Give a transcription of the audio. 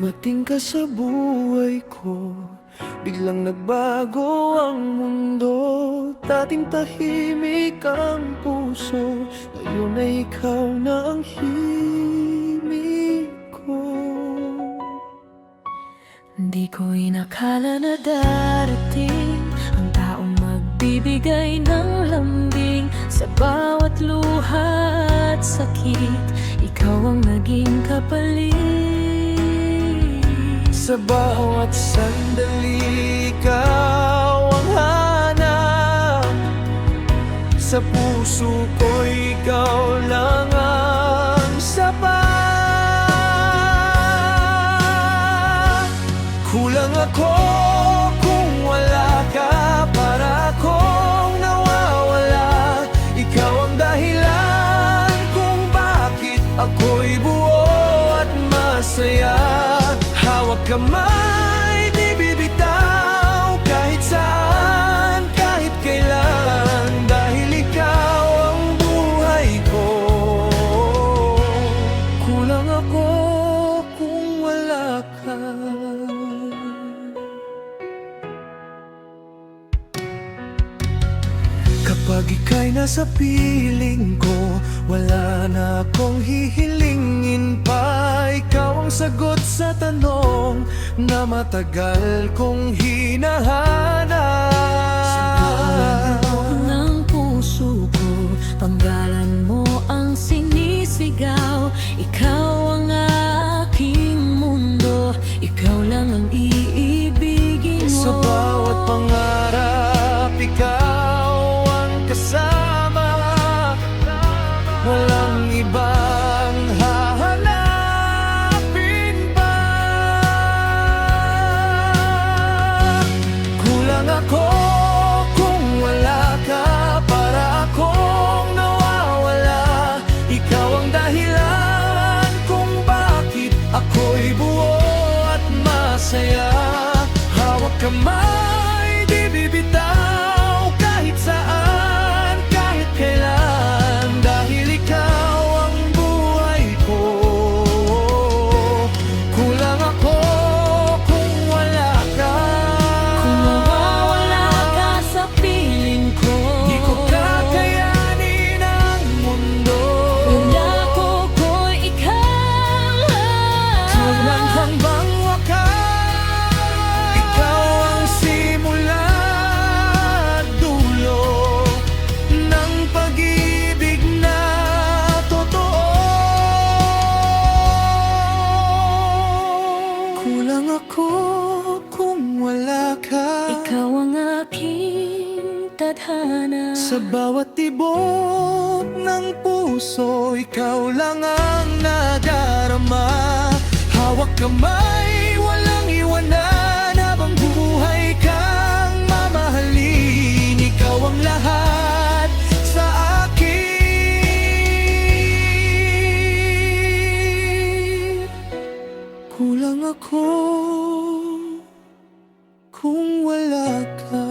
Dumating ka sa buhay ko, biglang nagbago ang mundo. Dating tahimik ang puso, ngayon ay ikaw na ang himig ko. Di ko inakala na darating ang taong magbibigay ng lambing. Sa bawat luha at sakit, ikaw ang naging kapalit. Sa bawat sandali, ikaw ang hanap. Sa puso ko, ikaw lang ang sapat. Kulang ako kung wala ka, para akong nawawala. Ikaw ang dahilan kung bakit ako'y buo at masaya. Hawak kamay, di bibitaw, kahit saan, kahit kailan, dahil ikaw ang buhay ko. Kulang ako kung wala ka. Kapag ika'y nasa piling ko, wala na akong hihilingin pa. Ikaw ang sagot sa tanong na matagal kong hinahanap. Sa dulo ng puso ko, panggalan mo ang sinisigaw. Ikaw ang aking mundo, ikaw lang ang iibigin mo. Sa bawat pangarap, ikaw ang kasama. Walang ibang hahanapin pa. Kulang ako kung wala ka, para akong nawawala. Ikaw ang dahilan kung bakit ako'y buo at masaya. Hawak kamay, di bibitaw, kahit saan, kahit kailan, dahil ikaw ang buhay ko. Kulang ako kung wala ka. Kung mawawala ka sa piling ko, Di ko kakayanin ang mundo. nangako ko'y ikaw lang. Walang hanggang wakas, ikaw ang simula at dulo ng pag-ibig na totoo. Kulang ako kung wala ka. Ikaw ang aking tadhana. Sa bawat tibok ng puso, ikaw lang ang nadarama. Hawak kamay, walang iwanan, habang buhay kang mamahalin. Ikaw ang lahat sa akin. Kulang ako kung wala ka.